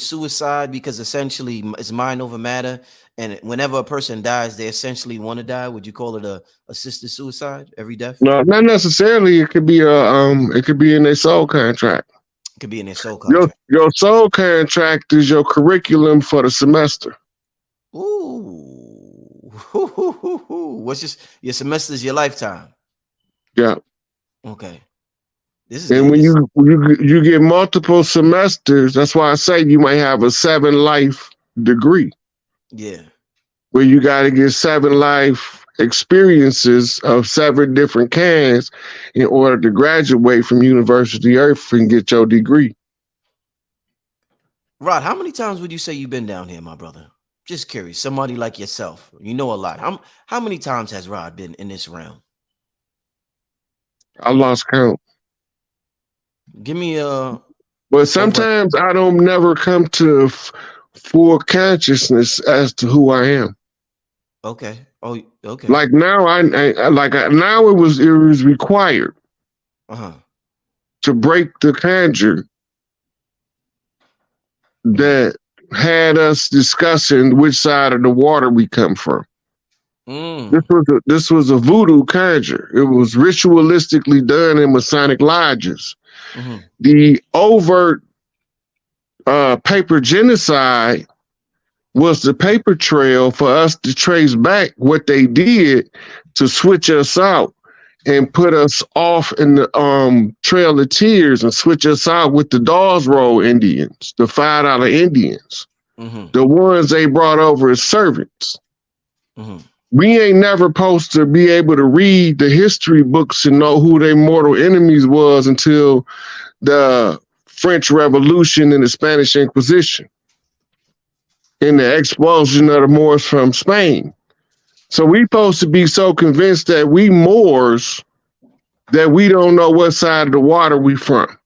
suicide because essentially it's mind over matter, and whenever a person dies, they essentially want to die. Would you call it a assisted suicide? Every death No, not necessarily. It could be it could be in their soul contract. could be in their soul Your contract. your soul contract is your curriculum for the semester. Ooh, what's your semester is your lifetime? Yeah. Okay, this is And getting when this. you get multiple semesters, that's why I say you might have a 7 life degree Yeah. where you got to get 7 life experiences of 7 different kinds in order to graduate from University Earth and get your degree. Rod, how many times would you say you've been down here, my brother? Just curious. Somebody like yourself, you know a lot. How many times has Rod been in this realm? I lost count. Give me a But over. sometimes I don't never come to full consciousness as to who I am. Okay. Oh, okay. Like now, now it was required Uh-huh. to break the conjure that had us discussing which side of the water we come from. Mm. This was a voodoo conjure. It was ritualistically done in Masonic lodges. Mm-hmm. The overt paper genocide was the paper trail for us to trace back what they did to switch us out and put us off in the Trail of Tears and switch us out with the Dawes Roll Indians, the $5 Indians, the ones they brought over as servants. We ain't never supposed to be able to read the history books and know who their mortal enemies was until the French Revolution and the Spanish Inquisition and the expulsion of the Moors from Spain. So we supposed to be so convinced that we Moors that we don't know what side of the water we from.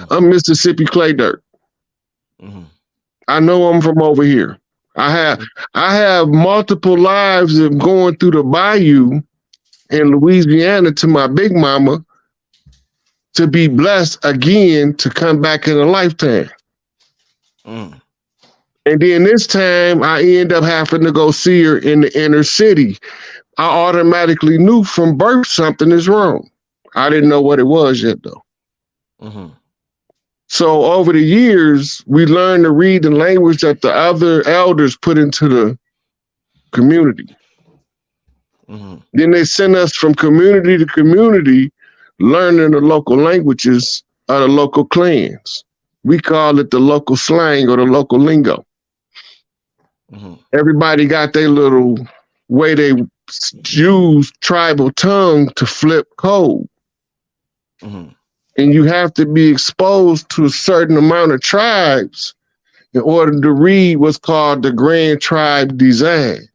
I'm Mississippi clay dirt. I know I'm from over here. I have multiple lives of going through the bayou in Louisiana to my big mama to be blessed again to come back in a lifetime. And then this time I end up having to go see her in the inner city. I automatically knew from birth something is wrong. I didn't know what it was yet though. So over the years, we learned to read the language that the other elders put into the community. Then they sent us from community to community, learning the local languages of the local clans. We call it the local slang or the local lingo. Everybody got their little way they use tribal tongue to flip code. And you have to be exposed to a certain amount of tribes in order to read what's called the Grand Tribe Design.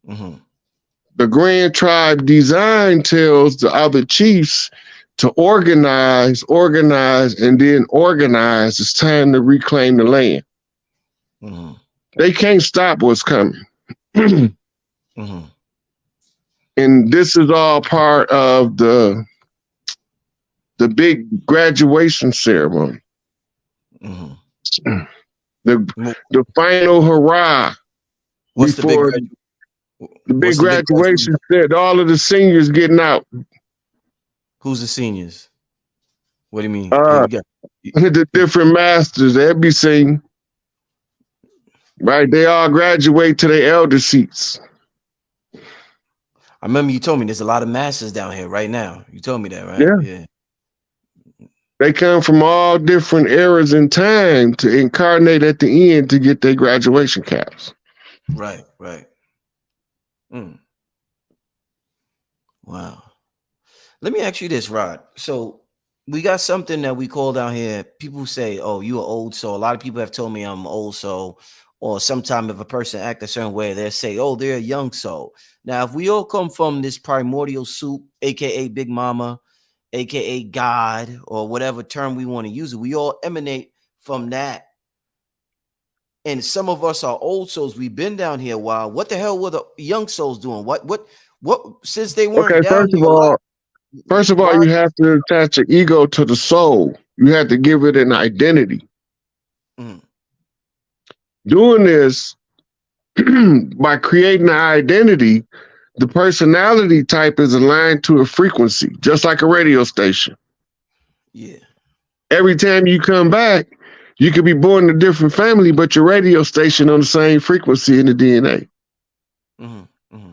The Grand Tribe Design tells the other chiefs to organize, and then organize. It's time to reclaim the land. They can't stop what's coming. And this is all part of the big graduation ceremony. The final hurrah. What's before the big graduation said all of the seniors getting out. Who's the seniors? What do you mean? The different masters, they'll be singing. Right? They all graduate to their elder seats. I remember you told me there's a lot of masters down here right now. You told me that, right? Yeah. They come from all different eras in time to incarnate at the end to get their graduation caps. Right. Wow. Let me ask you this, Rod. So we got something that we call down here. People say, oh, you are old soul. A lot of people have told me I'm old soul. Or sometime if a person act a certain way, they'll say, oh, they're a young soul. Now, if we all come from this primordial soup, aka Big Mama, aka God, or whatever term we want to use it, we all emanate from that. And some of us are old souls. We've been down here a while. What the hell were the young souls doing? What since they weren't down here? First of all, you have to attach an ego to the soul. You have to give it an identity. Mm. Doing this by creating an identity, the personality type is aligned to a frequency, just like a radio station. Yeah. Every time you come back, you could be born in a different family, but your radio station on the same frequency in the DNA. Mm-hmm. Mm-hmm.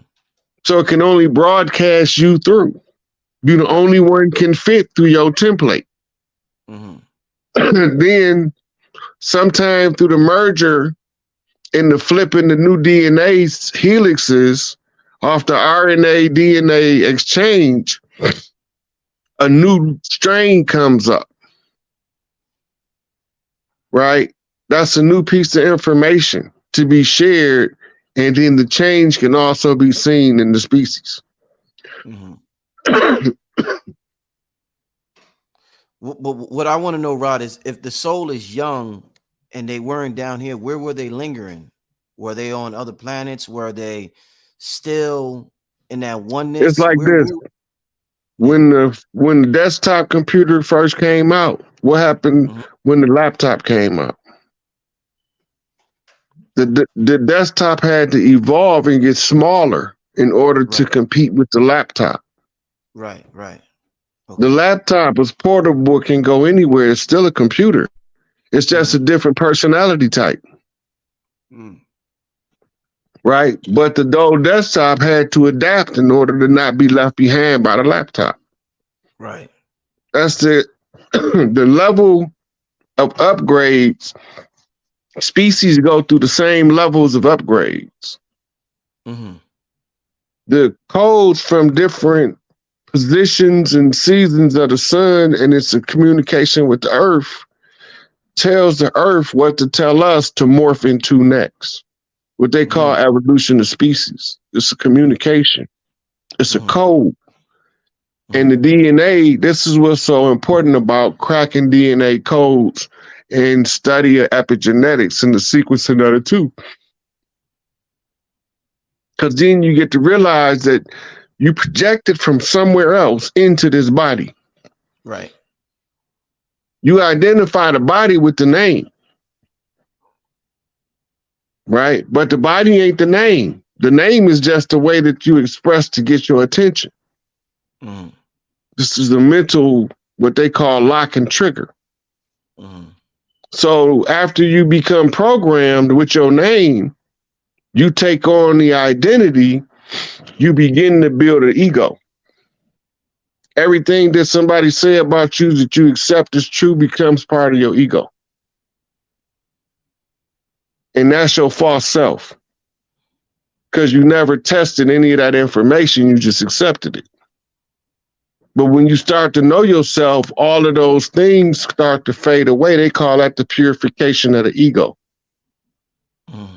So it can only broadcast you through. You're the Right. only one can fit through your template. Mm-hmm. Then sometime through the merger and the flipping the new DNA helixes off the RNA DNA exchange, a new strain comes up, right? That's a new piece of information to be shared. And then the change can also be seen in the species. Mm-hmm. But what I want to know, Rod, is if the soul is young and they weren't down here, where were they lingering? Were they on other planets? Were they still in that It's oneness? like Where this. yeah. When the desktop computer first came out, what happened Mm-hmm. when the laptop came out? The desktop had to evolve and get smaller in order to Right. compete with the laptop. Right. Right. The Okay. laptop is portable, can go anywhere. It's still a computer. It's just Mm-hmm. a different personality type, Mm. right? But the old desktop had to adapt in order to not be left behind by the laptop. Right. That's the the level of upgrades. Species go through the same levels of upgrades. Mm-hmm. The codes from different positions and seasons of the sun and its communication with the earth tells the earth what to tell us to morph into next. What they call Mm-hmm. evolution of species. It's a communication. It's a Mm-hmm. code. And Mm-hmm. the DNA, this is what's so important about cracking DNA codes and study of epigenetics and the sequencing of the two. Because then you get to realize that you projected from somewhere else into this body. Right. You identify the body with the name, right? But the body ain't the name. The name is just the way that you express to get your attention. Mm-hmm. This is a mental, what they call lock and trigger. Mm-hmm. So after you become programmed with your name, you take on the identity, you begin to build an ego. Everything that somebody say about you that you accept as true becomes part of your ego. And that's your false self. Because you never tested any of that information, you just accepted it. But when you start to know yourself, all of those things start to fade away. They call that the purification of the ego. Mm-hmm.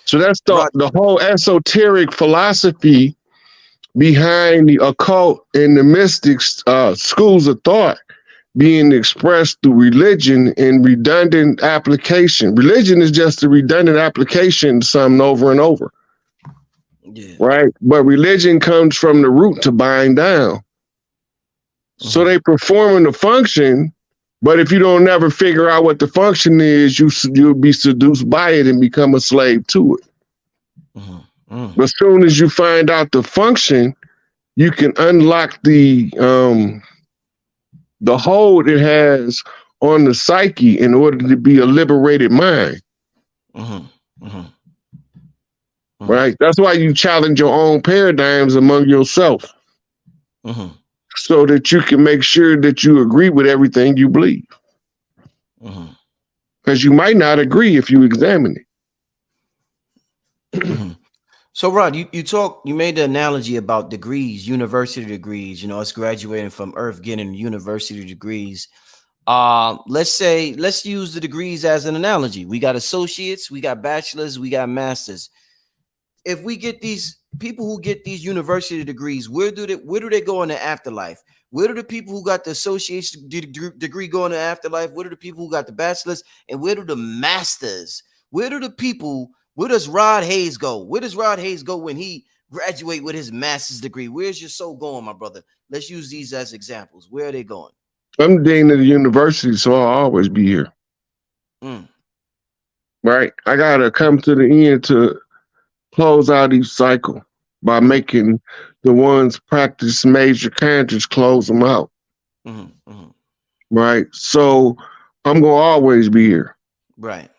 So that's Right. the whole esoteric philosophy behind the occult and the mystics schools of thought being expressed through religion and redundant application. Religion is just a redundant application to something over and over, Yeah. right? But religion comes from the root to bind down. So Mm-hmm. they performing the function, but if you don't never figure out what the function is, you'll be seduced by it and become a slave to it. Mm-hmm. Mm. But as soon as you find out the function, you can unlock the hold it has on the psyche in order to be a liberated mind. Mm-hmm. Mm-hmm. Mm-hmm. Right? That's why you challenge your own paradigms among yourself Mm-hmm. so that you can make sure that you agree with everything you believe. Mm-hmm. Because you might not agree if you examine it. Mm-hmm. So, Rod, you made the analogy about degrees, university degrees. You know, us graduating from Earth, getting university degrees. Let's use the degrees as an analogy. We got associates, we got bachelors, we got masters. If we get these people who get these university degrees, where do they go in the afterlife? Where do the people who got the association degree go in the afterlife? Where do the people who got the bachelors, and where do the masters? Where do the people? Where does Rod Hayes go? Where does Rod Hayes go when he graduate with his master's degree? Where's your soul going, my brother? Let's use these as examples. Where are they going? I'm dean of the university, so I'll always be here. Mm. Right? I gotta come to the end to close out each cycle by making the ones practice major characters close them out. Mm-hmm. Mm-hmm. Right? So I'm gonna always be here. Right.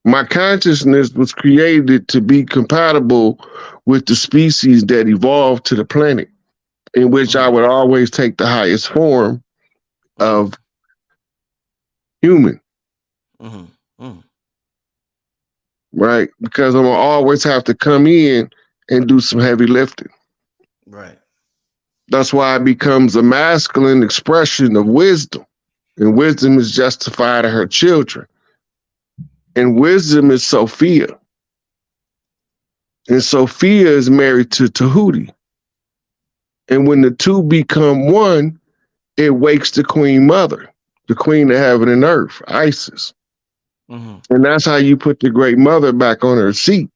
My consciousness was created to be compatible with the species that evolved to the planet, in which I Mm-hmm. would always take the highest form Mm-hmm. of human, Mm-hmm. Mm-hmm. right? Because I'm gonna always have to come in and do some heavy lifting. Right. That's why it becomes a masculine expression of wisdom. And wisdom is justified in her children. And wisdom is Sophia. And Sophia is married to Tahuti. And when the two become one, it wakes the Queen Mother, the Queen of Heaven and Earth, Isis. Mm-hmm. And that's how you put the Great Mother back on her seat,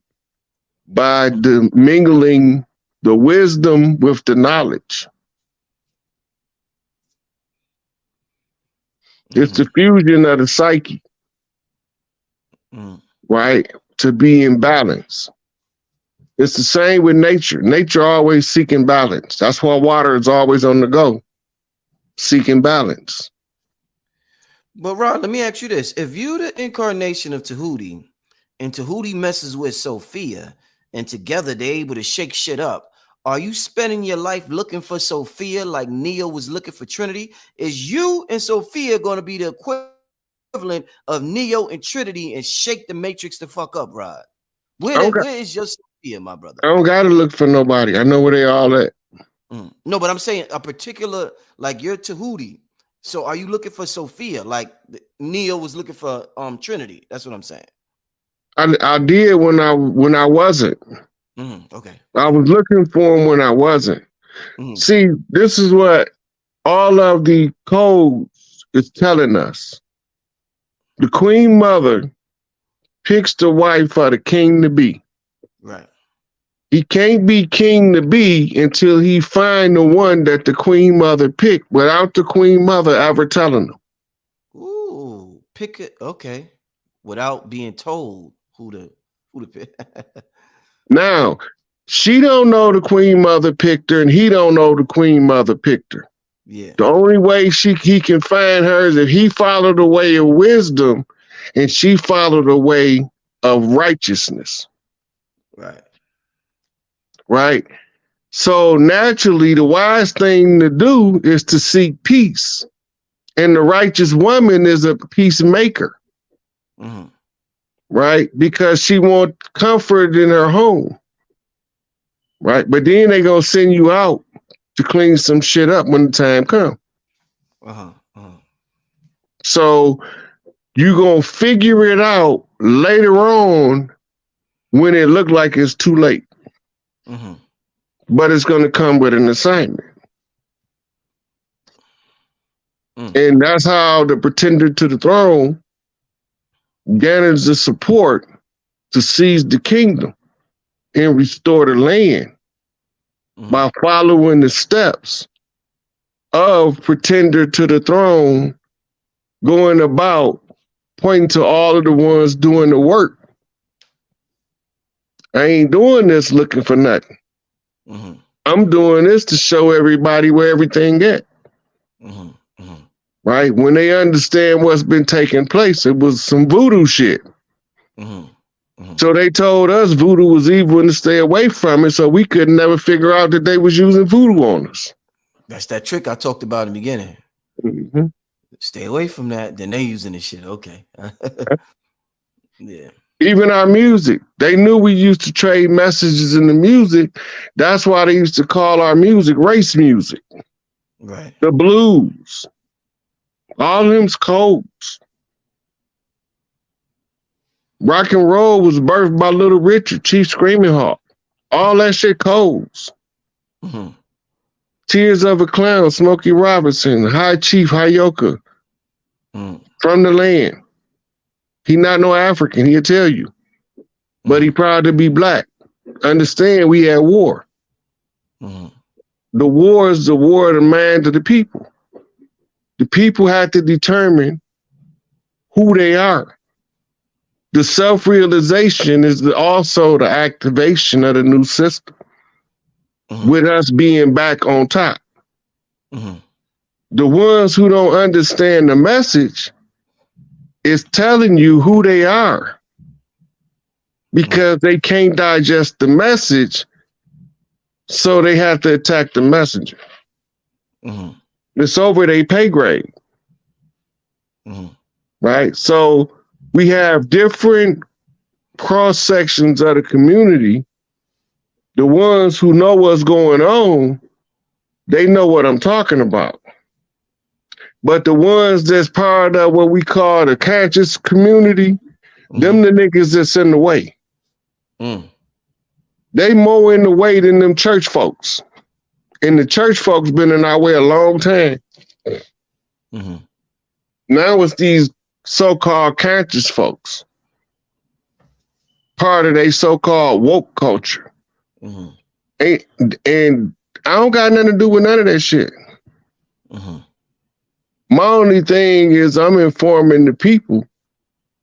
by the mingling the wisdom with the knowledge. It's Mm-hmm. the fusion of the psyche, Mm-hmm. right? To be in balance. It's the same with nature. Nature always seeking balance. That's why water is always on the go, seeking balance. But Rod, let me ask you this: if you the incarnation of Tahuti, and Tahuti messes with Sophia, and together they're able to shake shit up, are you spending your life looking for Sophia like Neo was looking for Trinity? Is you and Sophia going to be the equivalent of Neo and Trinity and shake the Matrix the fuck up, Rod? I don't, Where is your Sophia, my brother? I don't gotta look for nobody. I know where they all at. No, but I'm saying a particular, like you're Tahuti. So are you looking for Sophia? Like Neo was looking for Trinity. That's what I'm saying. I did when I wasn't. Okay. I was looking for them when I wasn't. Mm-hmm. See, this is what all of the codes is telling us. The Queen Mother picks the wife for the king to be. Right. He can't be king to be until he find the one that the Queen Mother picked without the Queen Mother ever telling him. Ooh, pick it. Okay. Without being told who to pick. Now, she don't know the Queen Mother picked her, and he don't know the Queen Mother picked her. Yeah. The only way he can find her is if he followed the way of wisdom and she followed the way of righteousness. Right. Right? So naturally, the wise thing to do is to seek peace. And the righteous woman is a peacemaker. Mm-hmm. Right? Because she wants comfort in her home. Right? But then they gonna send you out to clean some shit up when the time comes. Uh-huh. Uh-huh. So you gonna figure it out later on when it look like it's too late. Mm-hmm. But it's gonna come with an assignment. And that's how the pretender to the throne gathers the support to seize the kingdom and restore the land by following the steps of pretender to the throne, going about pointing to all of the ones doing the work. I ain't doing this looking for nothing. I'm doing this to show everybody where everything at. Right? When they understand what's been taking place, it was some voodoo shit. So they told us voodoo was evil and to stay away from it, so we could never figure out that they was using voodoo on us. That's that trick I talked about in the beginning. Stay away from that. Then they using this shit. Okay. Yeah. Even our music, they knew we used to trade messages in the music. That's why they used to call our music race music. Right. The blues. All of them's codes. Rock and roll was birthed by Little Richard, Chief Screaming Hawk. All that shit codes. Tears of a Clown, Smokey Robinson, High Chief Hayoka, From the Land. He not no African, he'll tell you. But he proud to be black. Understand we had war. The war is the war of the mind of the people. The people had to determine who they are. The self-realization is also the activation of the new system, with us being back on top. The ones who don't understand the message is telling you who they are because they can't digest the message, so they have to attack the messenger. It's over their pay grade. Right? So we have different cross sections of the community. The ones who know what's going on, they know what I'm talking about. But the ones that's part of what we call the conscious community, them the niggas that's in the way. They more in the way than them church folks. And the church folks been in our way a long time. Now it's these so-called conscious folks. Part of their so-called woke culture. And I don't got nothing to do with none of that shit. My only thing is I'm informing the people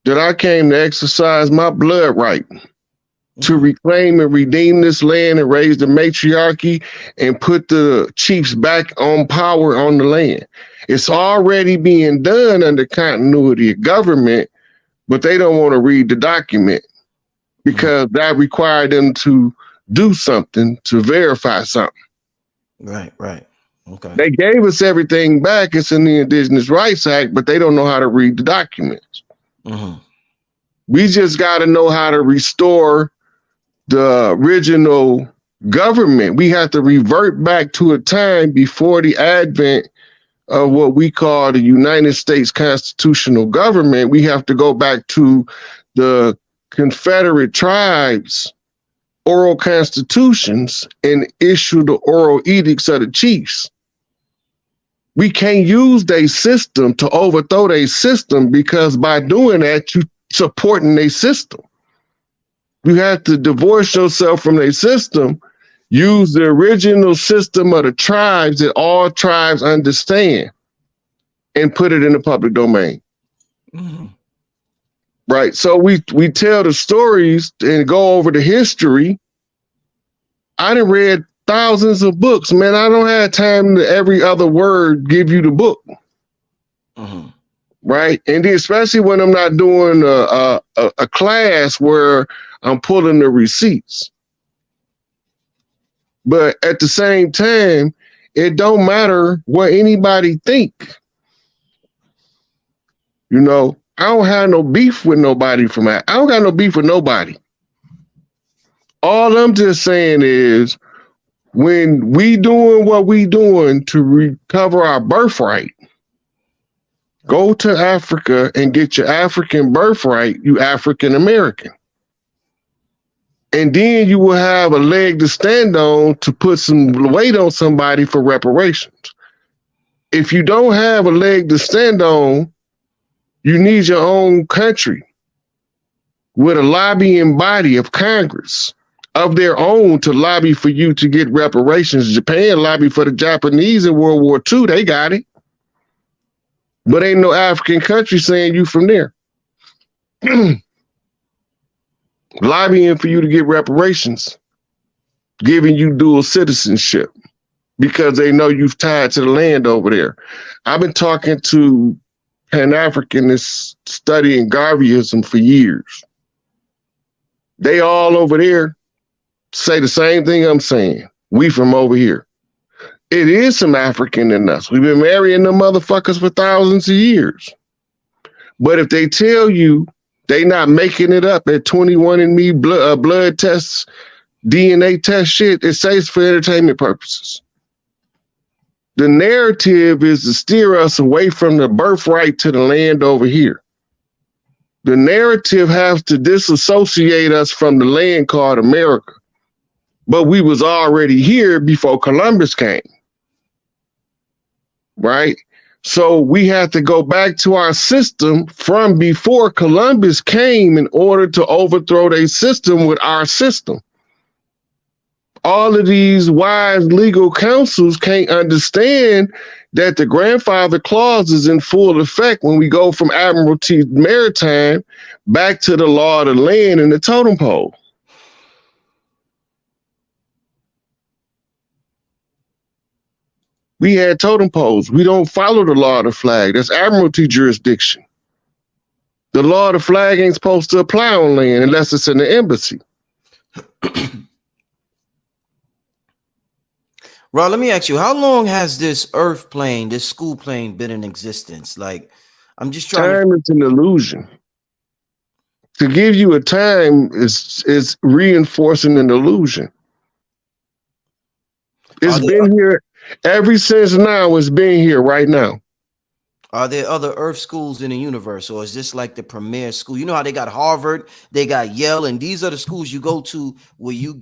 that I came to exercise my blood right to reclaim and redeem this land and raise the matriarchy and put the chiefs back on power on the land. It's already being done under continuity of government, but they don't want to read the document because that required them to do something to verify something. Right. Okay. They gave us everything back. It's in the Indigenous Rights Act, but they don't know how to read the documents. We just got to know how to restore the original government. We have to revert back to a time before the advent of what we call the United States constitutional government. We have to go back to the Confederate tribes' oral constitutions and issue the oral edicts of the chiefs. We can't use their system to overthrow their system because by doing that, you supporting their system. You have to divorce yourself from their system, use the original system of the tribes that all tribes understand, and put it in the public domain. Right. So we tell the stories and go over the history. I done read thousands of books, man. I don't have time to every other word give you the book. Right. And then especially when I'm not doing a class where I'm pulling the receipts. But at the same time, it don't matter what anybody think. You know, I don't have no beef with nobody from that. I don't got no beef with nobody. All I'm just saying is when we doing what we doing to recover our birthright, go to Africa and get your African birthright, you African American. And then you will have a leg to stand on to put some weight on somebody for reparations. If you don't have a leg to stand on, you need your own country with a lobbying body of Congress of their own to lobby for you to get reparations. Japan lobbied for the Japanese in World War II. They got it. But ain't no African country saying you from there. Lobbying for you to get reparations, giving you dual citizenship because they know you've tied to the land over there. I've been talking to Pan-Africanists studying Garveyism for years. They all over there say the same thing I'm saying. We from over here. It is some African in us. We've been marrying them motherfuckers for thousands of years. But if they tell you they not making it up at 21andMe blood tests, DNA test shit, it says for entertainment purposes. The narrative is to steer us away from the birthright to the land over here. The narrative has to disassociate us from the land called America. But we was already here before Columbus came. Right? So we have to go back to our system from before Columbus came in order to overthrow their system with our system. All of these wise legal counsels can't understand that the grandfather clause is in full effect when we go from Admiralty Maritime back to the law of the land and the totem pole. We had totem poles. We don't follow the law of the flag. That's Admiralty jurisdiction. The law of the flag ain't supposed to apply on land unless it's in the embassy. Rod, let me ask you, how long has this earth plane, this school plane, been in existence? Like, I'm just trying Time is an illusion. To give you a time is reinforcing an illusion. It's been here ever since now. It's been here right now. Are there other earth schools in the universe, or is this like the premier school? You know how they got Harvard, they got Yale, and these are the schools you go to where you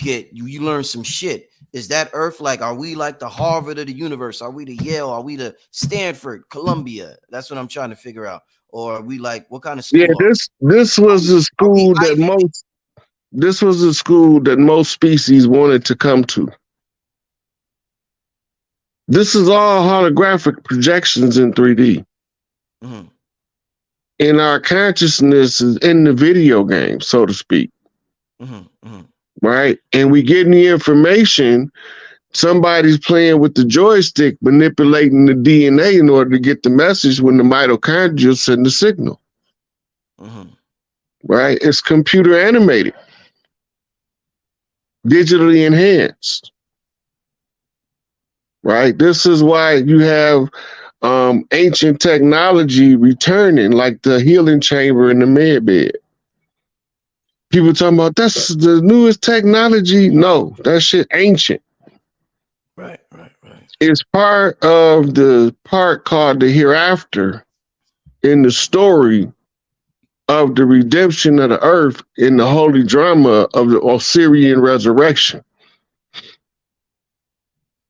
learn some shit. Is that earth like, are we like the Harvard of the universe? Are we the Yale? Are we the Stanford, Columbia? That's what I'm trying to figure out. Or are we like, what kind of school? Yeah, this was the school that most species wanted to come to. This is all holographic projections in 3D. Mm-hmm. And our consciousness is in the video game, so to speak. Mm-hmm. Mm-hmm. Right? And we getting the information. Somebody's playing with the joystick, manipulating the DNA in order to get the message when the mitochondria send the signal. Mm-hmm. Right? It's computer animated, digitally enhanced. Right? This is why you have ancient technology returning, like the healing chamber and the med bed. People talking about that's the newest technology. No, that shit ancient. Right. It's part of the part called the hereafter in the story of the redemption of the earth in the holy drama of the Osirian resurrection.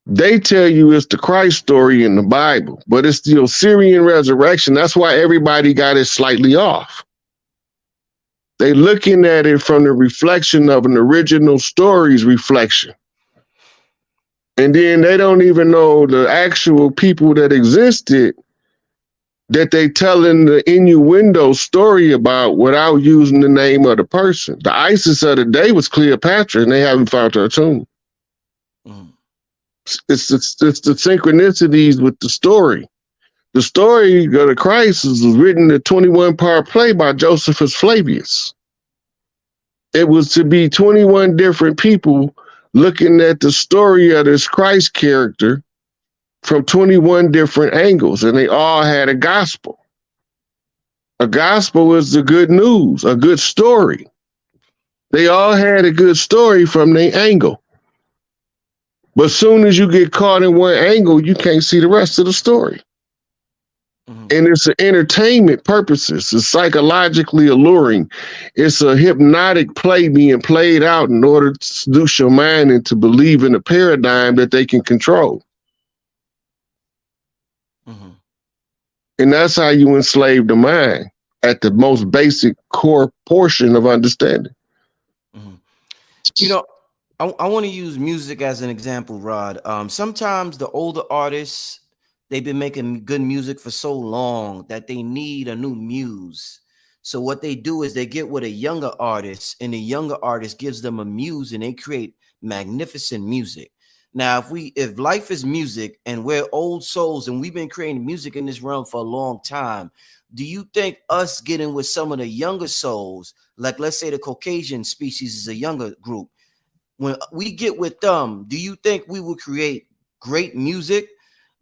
They tell you it's the Christ story in the Bible, but it's the Osirian resurrection. That's why everybody got it slightly off. They looking at it from the reflection of an original story's reflection. And then they don't even know the actual people that existed that they telling the innuendo story about without using the name of the person. The Isis of the day was Cleopatra, and they haven't found her tomb. Mm. It's the synchronicities with the story. The story of the Christ was written in a 21-part play by Josephus Flavius. It was to be 21 different people looking at the story of this Christ character from 21 different angles, and they all had a gospel. A gospel is the good news, a good story. They all had a good story from their angle. But as soon as you get caught in one angle, you can't see the rest of the story. Mm-hmm. And it's an entertainment purposes. It's psychologically alluring. It's a hypnotic play being played out in order to seduce your mind into believing a paradigm that they can control. Mm-hmm. And that's how you enslave the mind at the most basic core portion of understanding. Mm-hmm. You know, I want to use music as an example, Rod. Sometimes the older artists, they've been making good music for so long that they need a new muse. So what they do is they get with a younger artist, and the younger artist gives them a muse, and they create magnificent music. Now, if life is music and we're old souls and we've been creating music in this realm for a long time, do you think us getting with some of the younger souls, like let's say the Caucasian species is a younger group, when we get with them, do you think we will create great music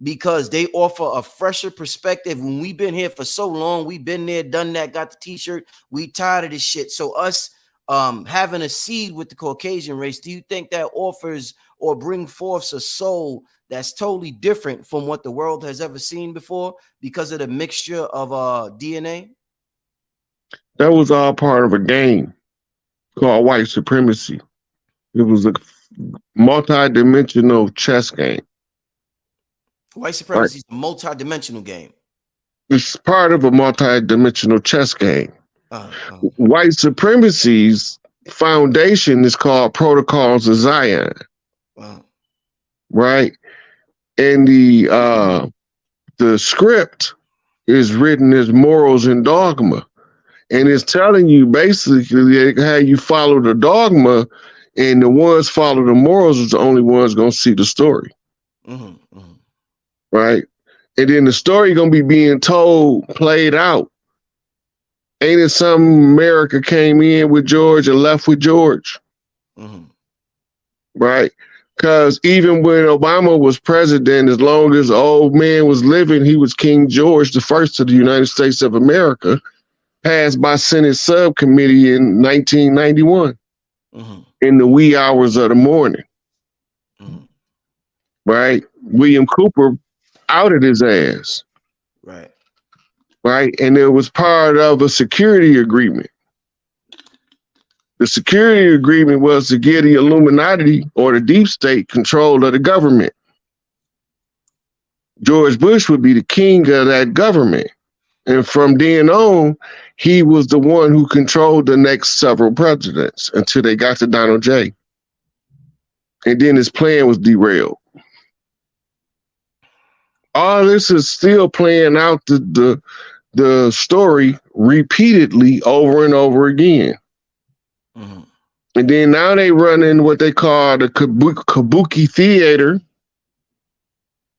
because they offer a fresher perspective? When we've been here for so long, we've been there, done that, got the t-shirt, we tired of this shit. So us having a seed with the Caucasian race, do you think that offers or bring forth a soul that's totally different from what the world has ever seen before because of the mixture of DNA? That was all part of a game called white supremacy. It was a multi-dimensional chess game. White supremacy is a multi-dimensional game. It's part of a multi-dimensional chess game. White supremacy's foundation is called Protocols of Zion. Right? And the the script is written as morals and dogma. And it's telling you basically how you follow the dogma, and the ones follow the morals is the only ones gonna see the story. Right? And then the story gonna be being told, played out. Ain't it something America came in with George and left with George? Right? Because even when Obama was president, as long as the old man was living, he was King George the First of the United States of America, passed by Senate subcommittee in 1991 in the wee hours of the morning. Right? William Cooper outed his ass. Right? And it was part of a security agreement. The security agreement was to give the Illuminati or the deep state control of the government. George Bush would be the king of that government. And from then on, he was the one who controlled the next several presidents until they got to Donald J. And then his plan was derailed. All this is still playing out the story repeatedly over and over again. And then now they run in what they call the kabuki theater,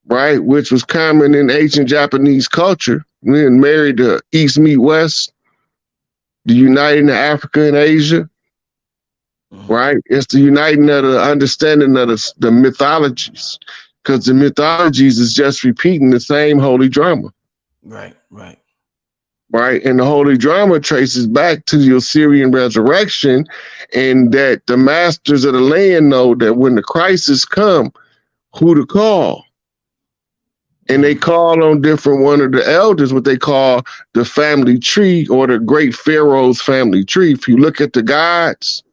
right? Which was common in ancient Japanese culture. When married to East meet West, the uniting of Africa and Asia, right? It's the uniting of the understanding of the mythologies, because the mythologies is just repeating the same holy drama. Right? And the holy drama traces back to the Osirian resurrection, and that the masters of the land know that when the crisis come, who to call. And they call on one of the elders, what they call the family tree, or the great pharaoh's family tree. If you look at the gods,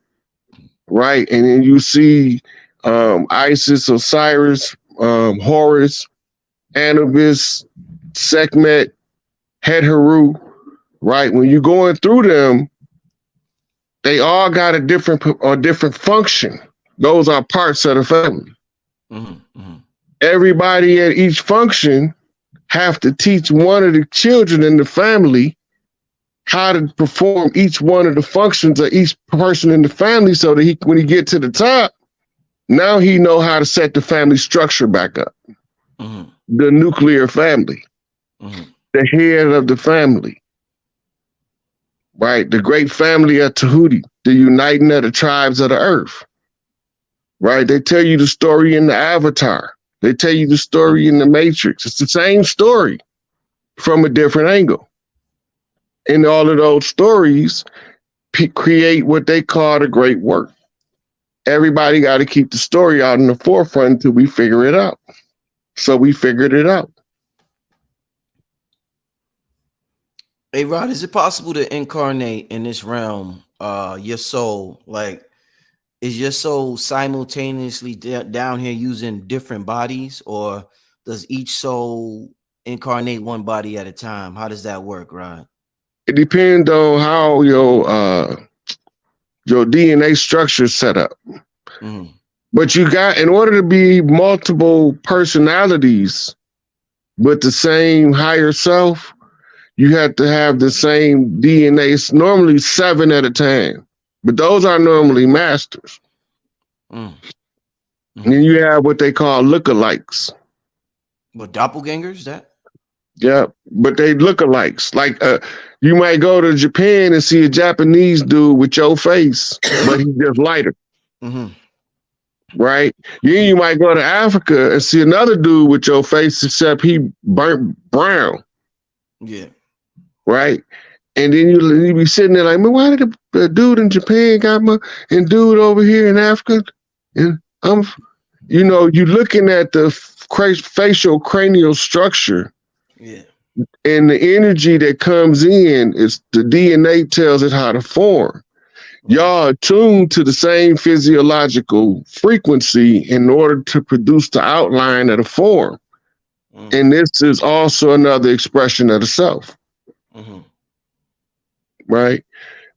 right, and then you see Isis, Osiris, Horus, Anubis, Sekhmet, Heru, right? When you're going through them, they all got a different function. Those are parts of the family. Everybody at each function have to teach one of the children in the family how to perform each one of the functions of each person in the family, so that when he get to the top, now he know how to set the family structure back up. The nuclear family, the head of the family, right? The great family of Tahuti, the uniting of the tribes of the earth, right? They tell you the story in the Avatar. They tell you the story in the Matrix. It's the same story from a different angle. And all of those stories create what they call the great work. Everybody got to keep the story out in the forefront until we figure it out. So we figured it out. Hey, Rod, is it possible to incarnate in this realm, your soul? Like, is your soul simultaneously down here using different bodies, or does each soul incarnate one body at a time? How does that work, Rod? It depends on how your DNA structure is set up. But you got, in order to be multiple personalities with the same higher self, you have to have the same DNA. It's normally 7 at a time, but those are normally masters. And then you have what they call lookalikes. What, doppelgangers? That? Yeah, but they lookalikes. Like you might go to Japan and see a Japanese dude with your face, but he's just lighter. Right? Then you might go to Africa and see another dude with your face, except he burnt brown. Yeah. Right? And then you be sitting there like, man, why did the dude in Japan got and dude over here in Africa? And you looking at the facial cranial structure. Yeah. And the energy that comes in, is the DNA tells it how to form. Y'all are tuned to the same physiological frequency in order to produce the outline of the form. And this is also another expression of the self. Right?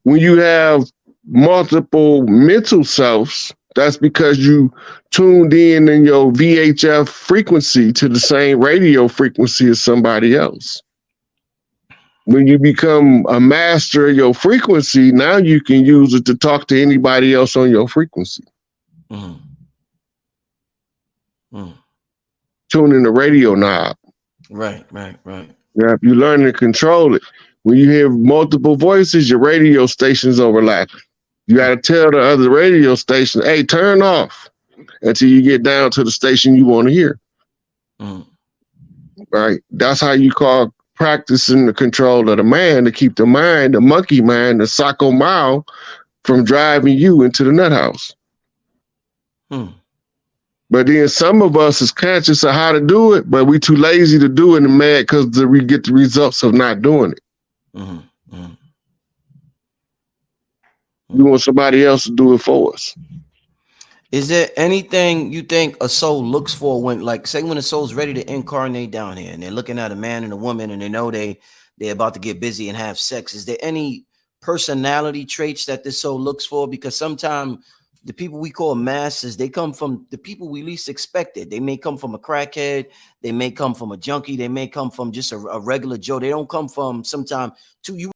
When you have multiple mental selves That's because you tuned in your VHF frequency to the same radio frequency as somebody else. When you become a master of your frequency, now you can use it to talk to anybody else on your frequency. Tuning the radio knob. Right. Yeah, if you learn to control it, when you hear multiple voices, your radio stations overlap. You got to tell the other radio station, hey, turn off until you get down to the station you want to hear. Right? That's how you call practicing the control of the man, to keep the mind, the monkey mind, the Sacco Mao, from driving you into the nut house. But then some of us is conscious of how to do it, but we too lazy to do it and mad because we get the results of not doing it. We want somebody else to do it for us. Is there anything you think a soul looks for when, like, say, when a soul's ready to incarnate down here and they're looking at a man and a woman and they know they're about to get busy and have sex? Is there any personality traits that this soul looks for? Because sometimes the people we call masters, they come from the people we least expected. They may come from a crackhead. They may come from a junkie. They may come from just a regular Joe. They don't come from sometimes you